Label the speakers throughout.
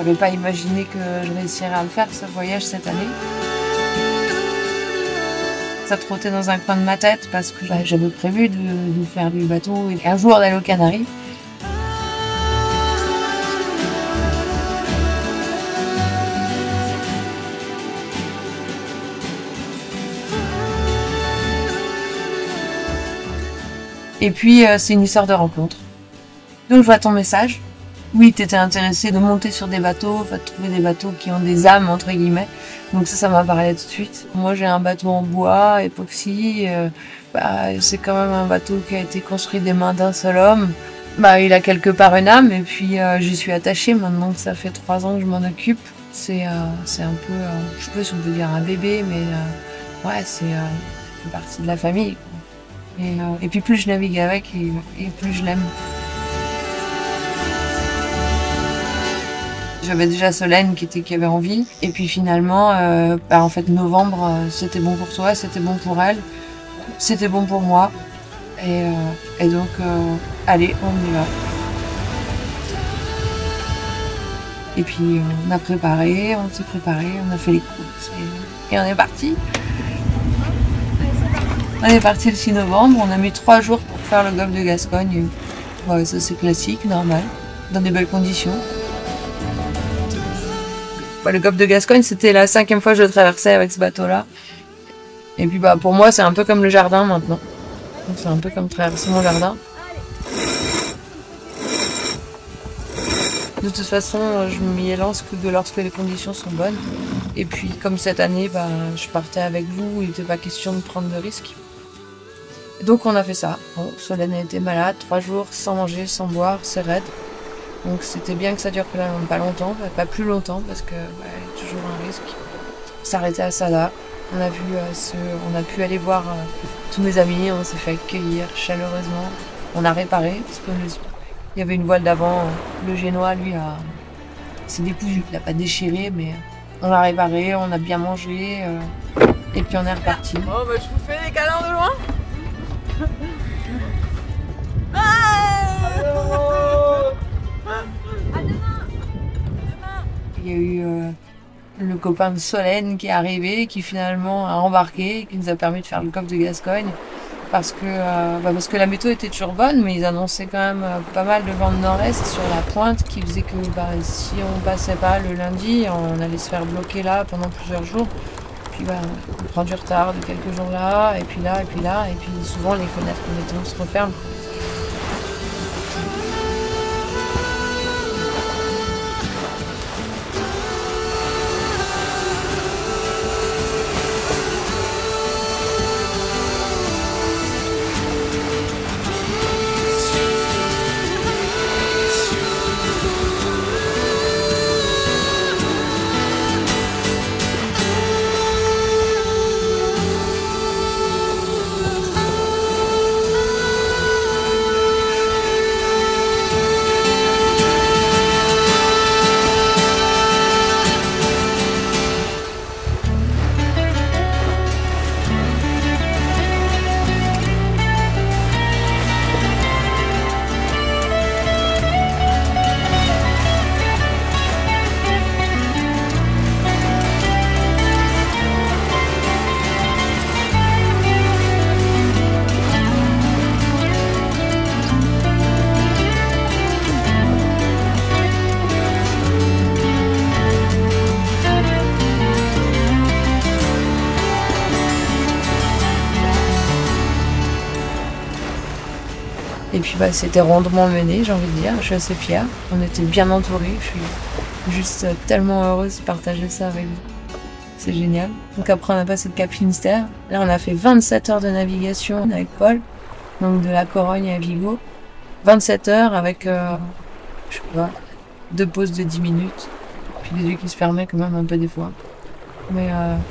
Speaker 1: n'avais pas imaginé que je réussirais à le faire, ce voyage cette année. Ça trottait dans un coin de ma tête parce que j'avais prévu de faire du bateau et un jour d'aller aux Canaries. Et puis c'est une histoire de rencontre. Donc je vois ton message. Oui, tu étais intéressé de monter sur des bateaux, enfin, de trouver des bateaux qui ont des âmes, entre guillemets. Donc ça m'a parlé tout de suite. Moi, j'ai un bateau en bois, époxy. C'est quand même un bateau qui a été construit des mains d'un seul homme. Il a quelque part une âme, et puis j'y suis attachée maintenant que ça fait 3 ans que je m'en occupe. C'est un peu, je sais pas si on peut dire un bébé, mais ouais, c'est une partie de la famille. Et puis plus je navigue avec, et plus je l'aime. J'avais déjà Solène qui avait envie. Et puis finalement, en fait, novembre, c'était bon pour toi, c'était bon pour elle, c'était bon pour moi. Et donc, allez, on y va. Et puis, on s'est préparé, on a fait les courses et on est parti. On est parti le 6 novembre, on a mis 3 jours pour faire le golfe de Gascogne. Ouais, ça c'est classique, normal, dans des belles conditions. Le golfe de Gascogne, c'était la 5e fois que je le traversais avec ce bateau-là. Et puis pour moi, c'est un peu comme le jardin maintenant. C'est un peu comme traverser mon jardin. De toute façon, je m'y lance que lorsque les conditions sont bonnes. Et puis, comme cette année, je partais avec vous, il n'était pas question de prendre de risques. Donc on a fait ça. Bon, Solène était malade, 3 jours sans manger, sans boire, c'est raide. Donc c'était bien que ça dure pas longtemps, pas plus longtemps, parce que toujours un risque. On s'est arrêté à Sada, on a pu aller voir tous mes amis, on s'est fait accueillir chaleureusement. On a réparé, parce qu'il y avait une voile d'avant, le génois lui s'est dépouillé, il n'a pas déchiré, mais on l'a réparé, on a bien mangé, et puis on est reparti.
Speaker 2: Oh je vous fais des câlins de loin.
Speaker 1: Il y a eu le copain de Solène qui est arrivé, qui finalement a embarqué, qui nous a permis de faire le golfe de Gascogne. Parce que la météo était toujours bonne, mais ils annonçaient quand même pas mal de vent de nord-est sur la pointe, qui faisait que si on passait pas le lundi, on allait se faire bloquer là pendant plusieurs jours. Puis on prend du retard de quelques jours là, et puis là, et puis là, et puis souvent les fenêtres météo se referment. Et puis c'était rondement mené, j'ai envie de dire. Je suis assez fière. On était bien entourés. Je suis juste tellement heureuse de partager ça avec vous. C'est génial. Donc après, on a passé le Cap Finistère. Là, on a fait 27 heures de navigation avec Paul. Donc de la Corogne à Vigo. 27 heures avec, je sais pas, 2 pauses de 10 minutes. Puis les yeux qui se fermaient quand même un peu des fois. Mais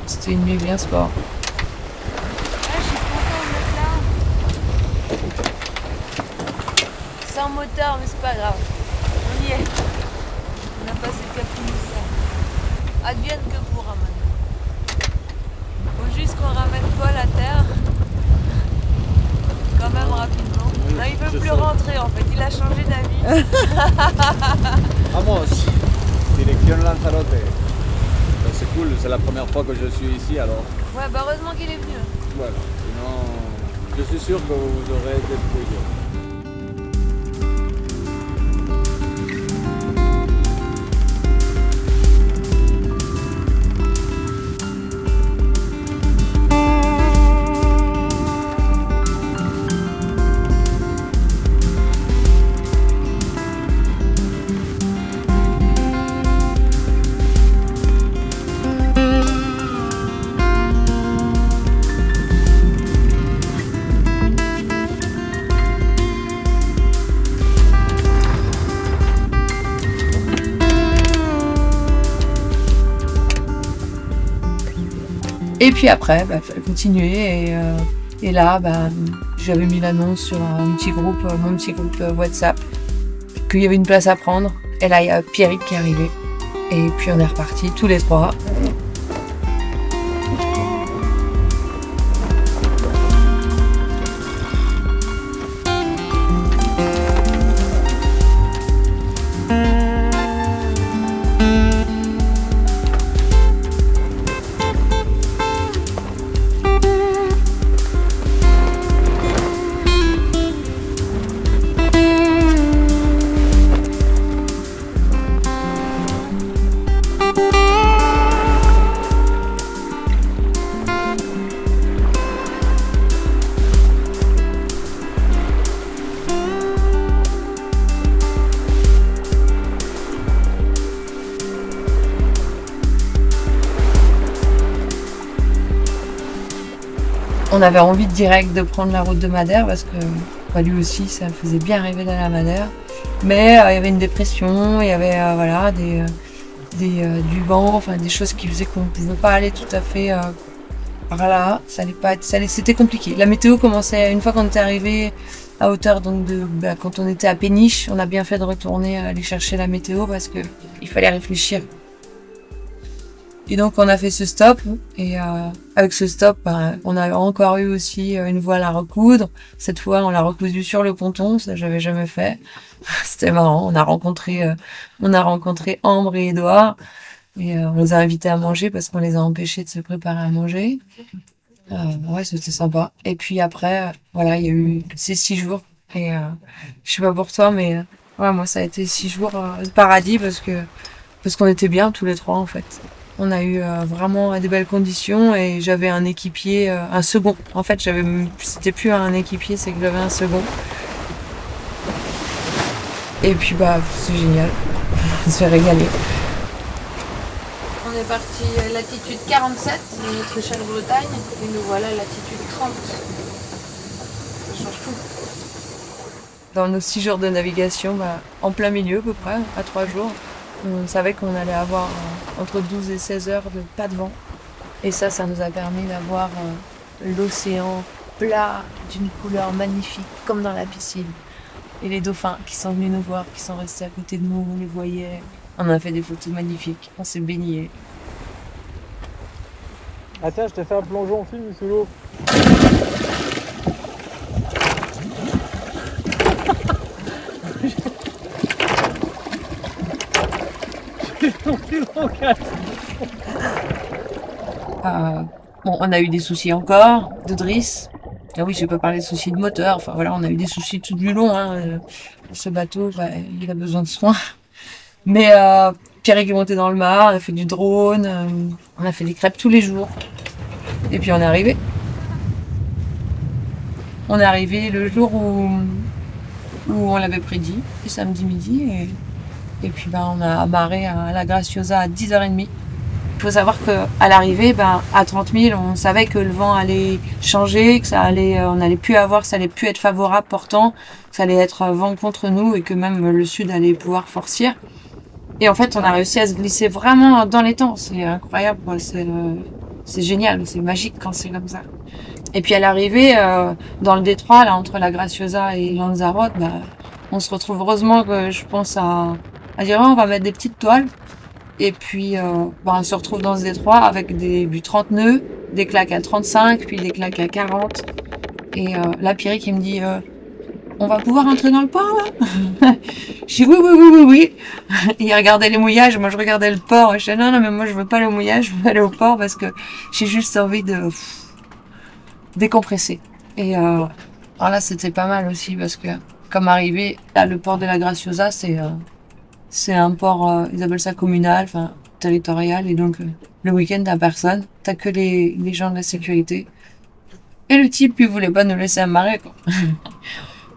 Speaker 1: c'était une nuit bien sport.
Speaker 2: Sans moteur, mais c'est pas grave. On y est. On a passé le Cap Finistère. Advienne que pourra maintenant. Faut juste qu'on ramène Paul à terre. Quand même rapidement. Non, il veut plus rentrer en fait. Il a changé d'avis.
Speaker 3: Ah, moi aussi. direction Lanzarote. C'est cool, c'est la première fois que je suis ici alors.
Speaker 2: Ouais, bah heureusement qu'il est venu.
Speaker 3: Voilà, sinon je suis sûr que vous aurez été brouillés.
Speaker 1: Et puis après, il fallait continuer. Et là, j'avais mis l'annonce sur mon petit groupe WhatsApp, qu'il y avait une place à prendre. Et là, il y a Pierrick qui est arrivé. Et puis on est repartis tous les trois. On avait envie direct de prendre la route de Madère parce que lui aussi, ça me faisait bien rêver d'aller à Madère. Mais il y avait une dépression, il y avait voilà, du vent, enfin des choses qui faisaient qu'on ne pouvait pas aller tout à fait par là. Ça allait pas être, c'était compliqué. La météo commençait, une fois qu'on était arrivé à hauteur donc quand on était à Péniche, on a bien fait de retourner aller chercher la météo parce que il fallait réfléchir. Et donc on a fait ce stop et avec ce stop, on a encore eu aussi une voile à recoudre. Cette fois, on l'a recousue sur le ponton, ça j'avais jamais fait. C'était marrant. On a rencontré Ambre et Édouard et on les a invités à manger parce qu'on les a empêchés de se préparer à manger. Ouais, c'était sympa. Et puis après, voilà, il y a eu ces 6 jours et je sais pas pour toi, mais ouais, moi ça a été 6 jours de paradis parce qu'on était bien tous les trois en fait. On a eu vraiment des belles conditions et j'avais un équipier, un second. En fait, c'était plus un équipier, c'est que j'avais un second. Et puis c'est génial. On s'est régalé. On est parti latitude 47, de notre échelle Bretagne, et nous voilà latitude 30. Ça change tout. Dans nos 6 jours de navigation, en plein milieu à peu près, à 3 jours. On savait qu'on allait avoir entre 12 et 16 heures de pas de vent. Et ça nous a permis d'avoir l'océan plat d'une couleur magnifique, comme dans la piscine. Et les dauphins qui sont venus nous voir, qui sont restés à côté de nous, on les voyait. On a fait des photos magnifiques, on s'est baigné.
Speaker 4: Ah tiens, je t'ai fait un plongeon film sous l'eau.
Speaker 1: Bon, on a eu des soucis encore de drisse. Ah oui, je peux parler de soucis de moteur. Enfin voilà, on a eu des soucis tout du long. Ce bateau, il a besoin de soins. Mais Pierrick est monté dans le mât, on a fait du drone, on a fait des crêpes tous les jours. Et puis on est arrivé. On est arrivé le jour où on l'avait prédit, le samedi midi. Et puis on a amarré à la Graciosa à 10h30. Il faut savoir qu'à l'arrivée, à 30 000, on savait que le vent allait changer, que ça allait plus être favorable portant, que ça allait être vent contre nous et que même le sud allait pouvoir forcir. Et en fait, on a réussi à se glisser vraiment dans les temps. C'est incroyable, c'est génial, c'est magique quand c'est comme ça. Et puis à l'arrivée, dans le détroit, là, entre la Graciosa et Lanzarote, on se retrouve heureusement que je pense à dire on va mettre des petites toiles. Et puis on se retrouve dans ce détroit avec du 30 nœuds, des claques à 35, puis des claques à 40. Et là, Pierrick, il me dit on va pouvoir entrer dans le port là? J'ai dit oui. Il regardait les mouillages, moi je regardais le port. Je dis non, mais moi je veux pas le mouillage, je veux aller au port parce que j'ai juste envie de décompresser. Et alors là, c'était pas mal aussi parce que, comme arrivé, là, le port de la Graciosa, c'est un port, ils appellent ça communal, enfin territorial, et donc le week-end t'as personne, t'as que les gens de la sécurité. Et le type, il voulait pas nous laisser amarrer, quoi.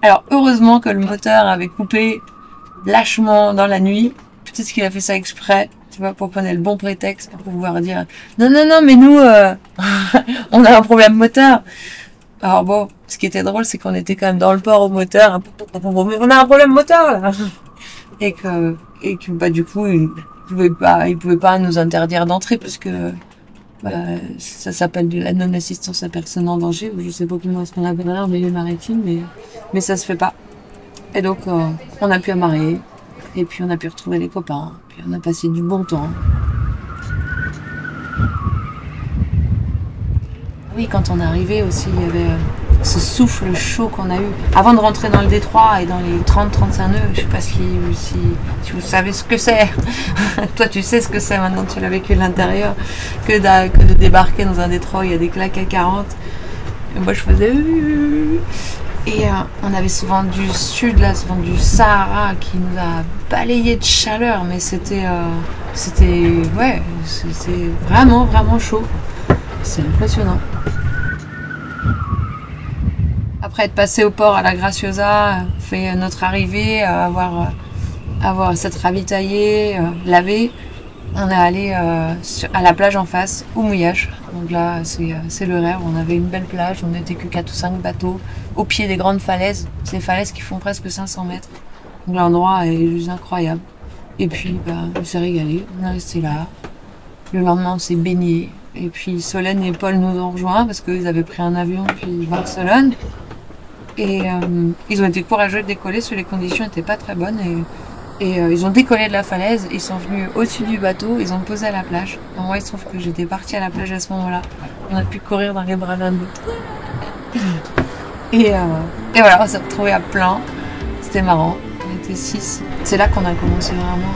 Speaker 1: Alors, heureusement que le moteur avait coupé lâchement dans la nuit. Peut-être qu'il a fait ça exprès, tu vois, pour prendre le bon prétexte pour pouvoir dire non, mais nous, on a un problème moteur. Alors bon, ce qui était drôle, c'est qu'on était quand même dans le port au moteur. On a un problème moteur, là. Et que bah, du coup, il pouvait pas nous interdire d'entrer parce que bah, ça s'appelle de la non-assistance à personne en danger, ou je sais pas comment est-ce qu'on appellerait en milieu maritime, mais ça se fait pas. Et donc, on a pu amarrer, et puis on a pu retrouver les copains, puis on a passé du bon temps. Oui, quand on est arrivé aussi, il y avait ce souffle chaud qu'on a eu. Avant de rentrer dans le détroit et dans les 30-35 nœuds, je sais pas si vous savez ce que c'est. Toi, tu sais ce que c'est maintenant, tu l'as vécu de l'intérieur. Que de débarquer dans un détroit, il y a des claques à 40. Et moi, je faisais... Et on avait souvent du sud, là, souvent du Sahara qui nous a balayé de chaleur. Mais c'était vraiment, vraiment chaud. C'est impressionnant. Après être passé au port à la Graciosa, fait notre arrivée, avoir s'être ravitaillé, lavé, on est allé à la plage en face, au mouillage. Donc là, c'est le rêve. On avait une belle plage, on n'était que 4 ou 5 bateaux, au pied des grandes falaises. C'est des falaises qui font presque 500 mètres. Donc l'endroit est juste incroyable. Et puis, on s'est régalé, on est resté là. Le lendemain, on s'est baigné. Et puis Solène et Paul nous ont rejoints parce qu'ils avaient pris un avion depuis Barcelone. Et ils ont été courageux de décoller parce que les conditions n'étaient pas très bonnes. Et ils ont décollé de la falaise, ils sont venus au-dessus du bateau, ils ont posé à la plage. Alors moi, il se trouve que j'étais partie à la plage à ce moment-là. On a pu courir dans les bras l'un de l'autre. Et voilà, on s'est retrouvés à plein. C'était marrant. On était 6. C'est là qu'on a commencé vraiment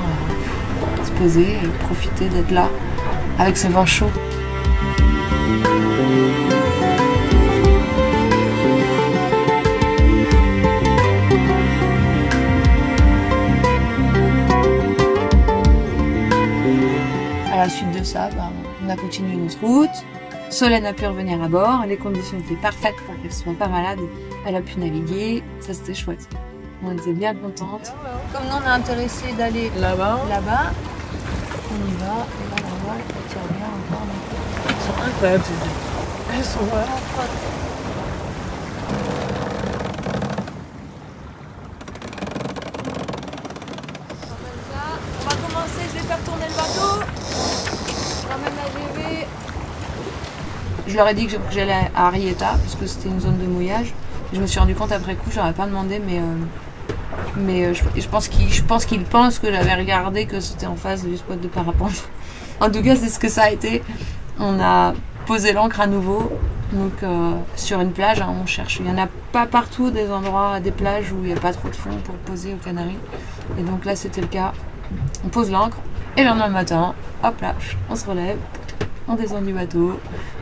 Speaker 1: à se poser et profiter d'être là avec ce vent chaud. À la suite de ça, on a continué notre route. Solène a pu revenir à bord. Les conditions étaient parfaites pour qu'elle soit pas malade. Elle a pu naviguer. Ça, c'était chouette. On était bien contentes. Comme nous, on est intéressés d'aller là-bas, on y va. Et là, on voit, elle tire bien encore.
Speaker 4: Elles sont incroyables, ces îles. Elles sont vraiment fun.
Speaker 2: On va commencer, je vais faire tourner le bateau. Je ramène la GV.
Speaker 1: Je leur ai dit que j'allais à Arrieta, parce que c'était une zone de mouillage. Et je me suis rendu compte après coup, j'aurais pas demandé, mais je pense qu'ils pensent que j'avais regardé que c'était en face du spot de parapente. En tout cas, c'est ce que ça a été. On a posé l'ancre à nouveau, donc sur une plage, hein, on cherche. Il n'y en a pas partout des endroits, des plages où il n'y a pas trop de fond pour poser aux Canaries. Et donc là, c'était le cas. On pose l'ancre, et le lendemain matin, hop là, on se relève, on descend du bateau,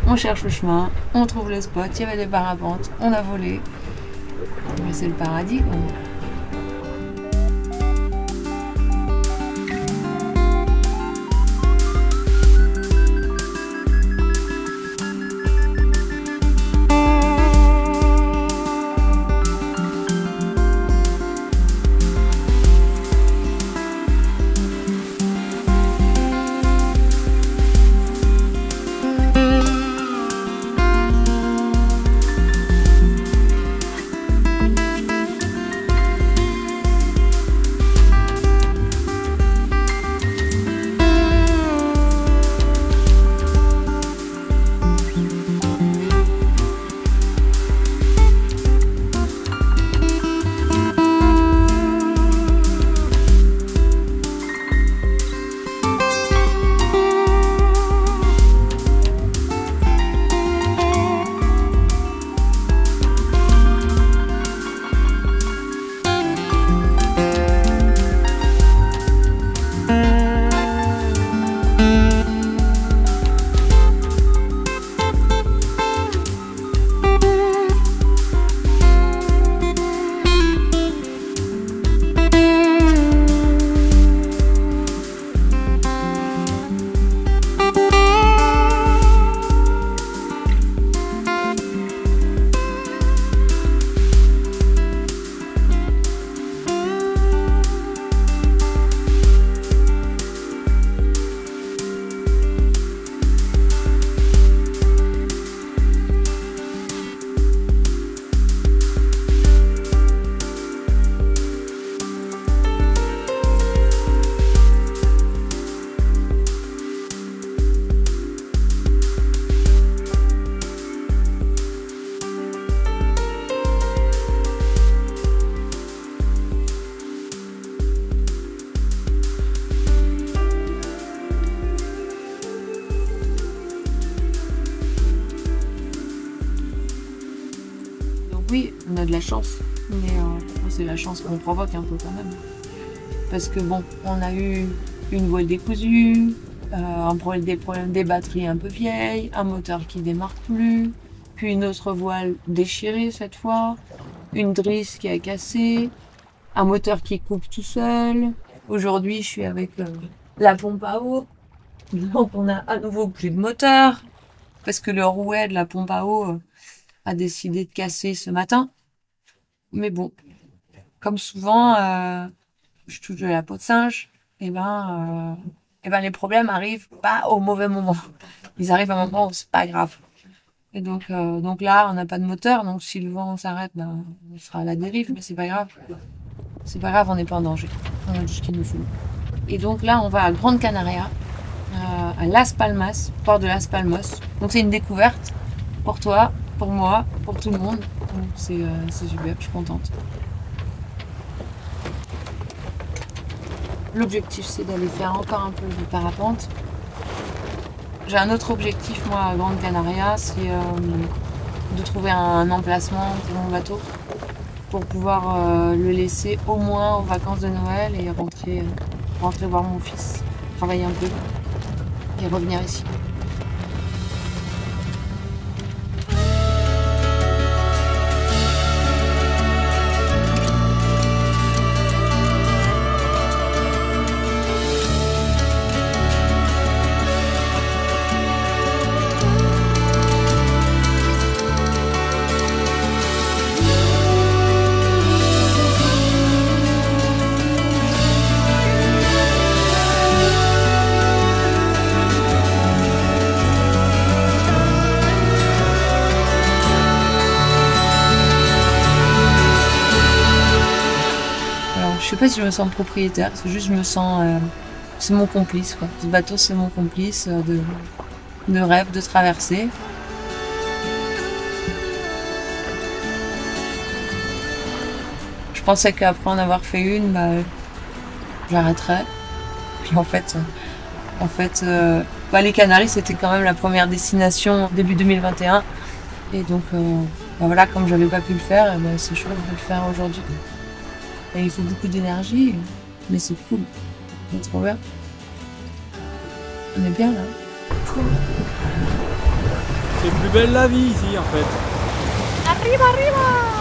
Speaker 1: on cherche le chemin, on trouve le spot, il y avait des parapentes, on a volé. Mais c'est le paradis, quoi. Oui, on a de la chance, mais c'est la chance qu'on provoque un peu quand même. Parce que bon, on a eu une voile décousue, des problèmes des batteries un peu vieilles, un moteur qui démarre plus, puis une autre voile déchirée cette fois, une drisse qui a cassé, un moteur qui coupe tout seul. Aujourd'hui, je suis avec la pompe à eau, donc on a à nouveau plus de moteur, parce que le rouet de la pompe à eau a décidé de casser ce matin. Mais bon, comme souvent, je touche de la peau de singe, et ben les problèmes arrivent pas au mauvais moment. Ils arrivent à un moment où c'est pas grave. Et donc là, on n'a pas de moteur, donc si le vent s'arrête, ben, on sera à la dérive, mais c'est pas grave. C'est pas grave, on n'est pas en danger. On a tout ce qu'il nous faut. Et donc là, on va à Grande Canaria, à Las Palmas, port de Las Palmas. Donc c'est une découverte pour toi, pour moi, pour tout le monde. Donc c'est super, je suis contente. L'objectif, c'est d'aller faire encore un peu de parapente. J'ai un autre objectif, moi, à Grande Canaria, c'est de trouver un emplacement pour mon bateau pour pouvoir le laisser au moins aux vacances de Noël et rentrer voir mon fils, travailler un peu et revenir ici. Je sais pas si je me sens propriétaire, c'est juste je me sens... c'est mon complice, quoi. Ce bateau, c'est mon complice de rêve, de traversée. Je pensais qu'après en avoir fait une, bah, j'arrêterais. Puis en fait les Canaries, c'était quand même la première destination début 2021. Et donc, bah voilà, comme j'avais pas pu le faire, bah, c'est chouette de le faire aujourd'hui. Et il faut beaucoup d'énergie, mais c'est cool. C'est trop bien. On est bien là. Cool.
Speaker 3: C'est plus belle la vie ici en fait.
Speaker 2: Arriba, arriba!